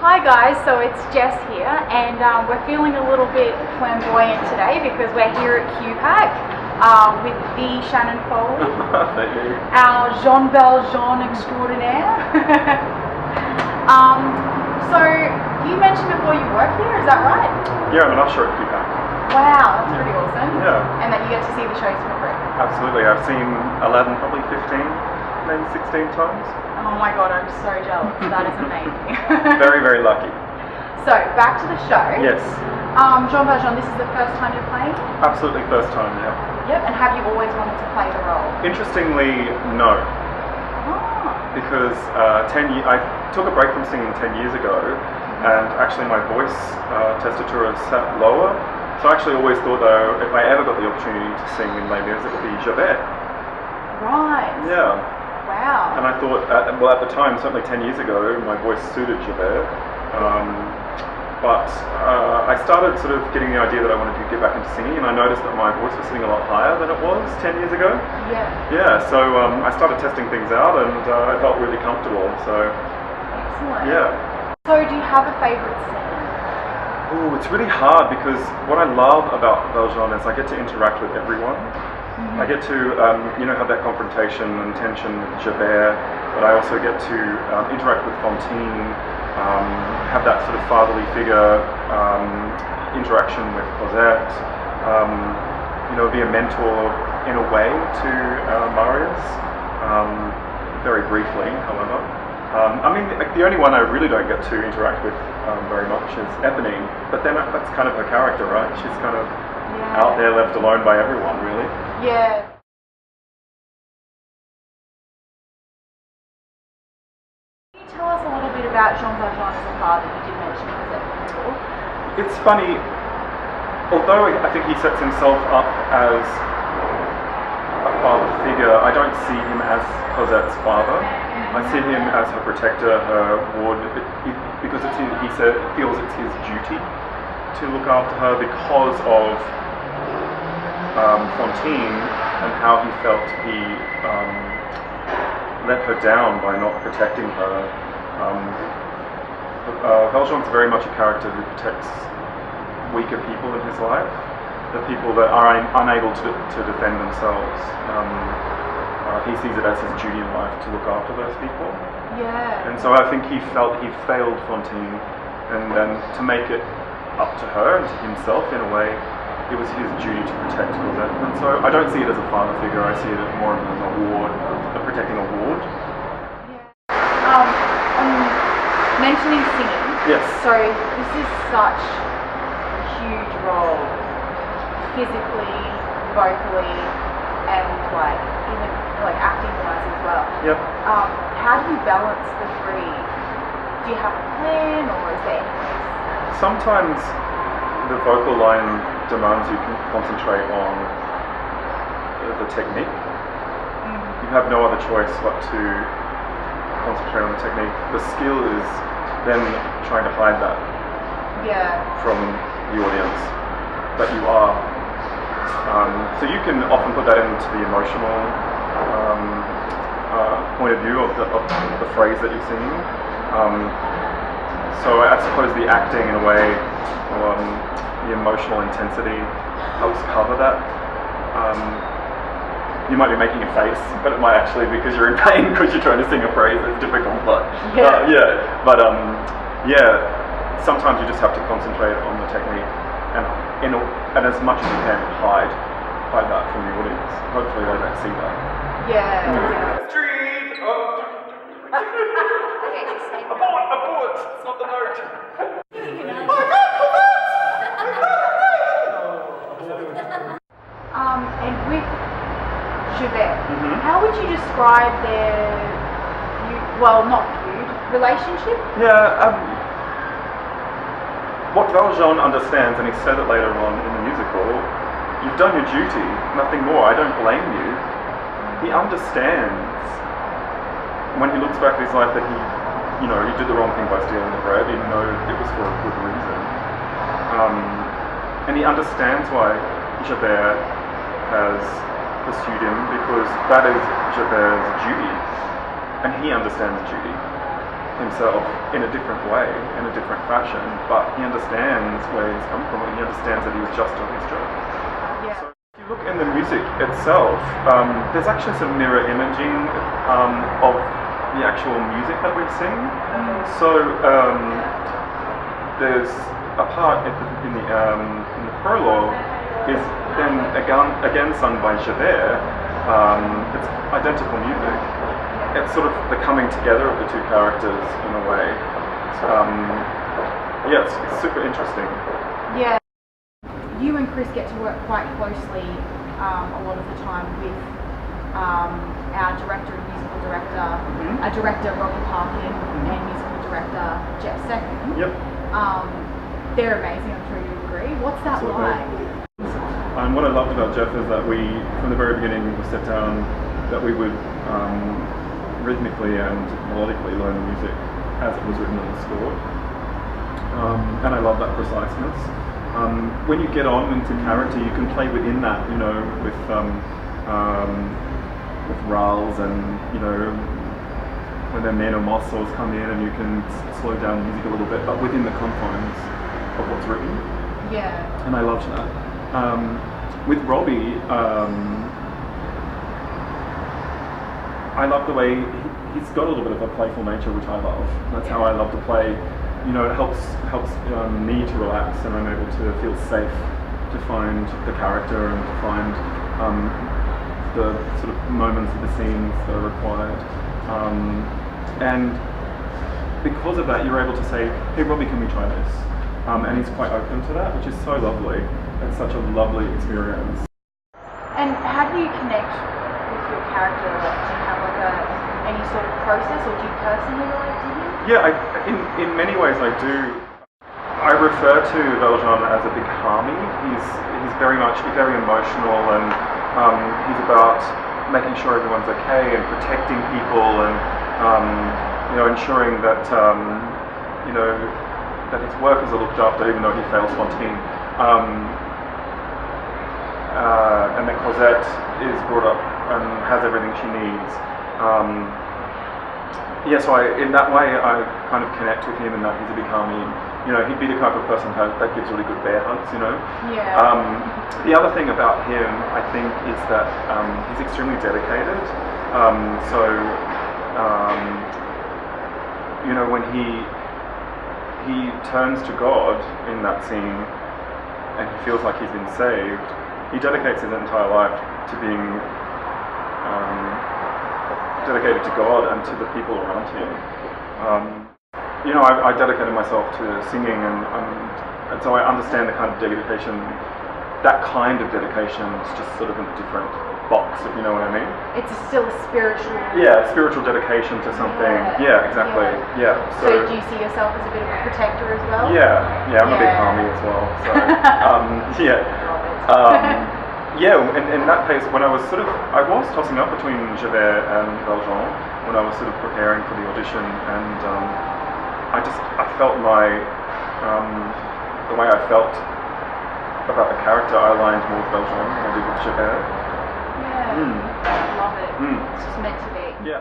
Hi guys, so it's Jess here, and we're feeling a little bit flamboyant today because we're here at QPAC with the Shannon Foley, our Jean Valjean extraordinaire. So you mentioned before you work here, is that right? Yeah, I'm an usher at QPAC. Wow, that's pretty awesome. Yeah. And that you get to see the shows for free. Absolutely, I've seen 11, probably 15, maybe 16 times. Oh my god, I'm so jealous. That is amazing. Very, very lucky. So, back to the show. Yes. Jean Valjean, this is the first time you're playing? Absolutely first time, yeah. Yep, and have you always wanted to play the role? Interestingly, no. Oh. Because I took a break from singing 10 years ago, and actually my voice tessitura sat lower. So I actually always thought, though, if I ever got the opportunity to sing in Les Mis, it would be Javert. Right. Yeah. Wow. And I thought, at the time, certainly 10 years ago, my voice suited Javert. But I started sort of getting the idea that I wanted to get back into singing, and I noticed that my voice was sitting a lot higher than it was 10 years ago. Yeah. Yeah, so I started testing things out, and I felt really comfortable, so... Excellent. Yeah. So do you have a favourite scene? Ooh, it's really hard, because what I love about Valjean is I get to interact with everyone. Mm-hmm. I get to, have that confrontation and tension with Javert, but I also get to interact with Fantine, have that sort of fatherly figure interaction with Cosette, be a mentor in a way to Marius, very briefly, however. The only one I really don't get to interact with very much is Eponine, but then that's kind of her character, right? She's kind of out there left alone by everyone, really. Yeah. Can you tell us a little bit about Jean Valjean as a father? You did mention Cosette before. It's funny, although I think he sets himself up as a father figure, I don't see him as Cosette's father. I see him as her protector, her ward, because he feels it's his duty to look after her because of Fantine and how he felt he let her down by not protecting her. Valjean's very much a character who protects weaker people in his life, the people that are unable to defend themselves. He sees it as his duty in life to look after those people. Yeah. And so I think he felt he failed Fantine, and then to make it up to her and to himself in a way, it was his duty to protect Cosette. And so I don't see it as a father figure, I see it more as a ward, protecting a ward. Yeah. Mentioning singing. Yes. So this is such a huge role, physically, vocally, and even acting wise as well. Yep. How do you balance the three? Do you have a plan, or is there any? Sometimes the vocal line demands you can concentrate on the technique. You have no other choice but to concentrate on the technique. The skill is then trying to hide that from the audience that you are. So you can often put that into the emotional point of view of the phrase that you're singing. So I suppose the acting, in a way, the emotional intensity helps cover that. You might be making a face, but it might actually be because you're in pain because you're trying to sing a phrase that's difficult. But sometimes you just have to concentrate on the technique and as much as you can hide that from the audience. Hopefully they don't see that. Yeah. Street! Oh. Abort! It's not the note. And with Javert, how would you describe their relationship? Yeah, what Valjean understands, and he said it later on in the musical, you've done your duty, nothing more, I don't blame you. He understands, when he looks back at his life, that he did the wrong thing by stealing the bread, even though it was for a good reason. And he understands why Javert has pursued him, because that is Javert's duty, and he understands duty. himself in a different way, in a different fashion, but he understands where he's come from, and he understands that he was just doing his job. Yeah. So if you look in the music itself, there's actually some mirror imaging of the actual music that we sing. So there's a part in the prologue is then again sung by Javert. It's identical music. It's sort of the coming together of the two characters in a way. Yeah, it's super interesting. Yeah. You and Chris get to work quite closely a lot of the time with our director and musical director, our director Robbie Parkin and musical director Jeff Second. Yep. They're amazing, I'm sure you agree. What's that Absolutely. like? And what I loved about Jeff is that we, from the very beginning, we set down that we would rhythmically and melodically learn the music as it was written and scored. And I love that preciseness. When you get on into character, you can play within that, you know, with rals and, you know, when their men or mossels come in, and you can slow down the music a little bit, but within the confines of what's written. Yeah. And I loved that. With Robbie, I love the way he's got a little bit of a playful nature, which I love. That's how I love to play. You know, it helps me to relax, and I'm able to feel safe to find the character and to find the sort of moments of the scenes that are required. And because of that, you're able to say, "Hey, Robbie, can we try this?" And he's quite open to that, which is so lovely. It's such a lovely experience. And how do you connect with your character? Do you have like any sort of process, or do you personally relate to him? Yeah, in many ways I do. I refer to Valjean as a big harmony. He's very emotional, and he's about making sure everyone's okay and protecting people, and you know, ensuring that you know, that his workers are looked after, even though he fails Fantine. And that Cosette is brought up and has everything she needs. Yeah, so in that way I kind of connect with him, and that he's a big harmony. You know, he'd be the type of person that gives really good bear hugs, you know. Yeah. The other thing about him, I think, is that he's extremely dedicated. You know, when he turns to God in that scene, and he feels like he's been saved, he dedicates his entire life to being dedicated to God and to the people around him. You know, I dedicated myself to singing, and so I understand the kind of dedication. That kind of dedication is just sort of in a different box, if you know what I mean. It's still a spiritual. Yeah, spiritual dedication to something. Yeah, exactly. Yeah. So do you see yourself as a bit of a protector as well? Yeah, I'm a big harmony as well. So yeah, in that case, when I was tossing up between Javert and Valjean when I was sort of preparing for the audition, and I felt the way I felt about the character, I aligned more with Valjean than I did with Javert. Yeah, I love it. It's just meant to be. Yeah.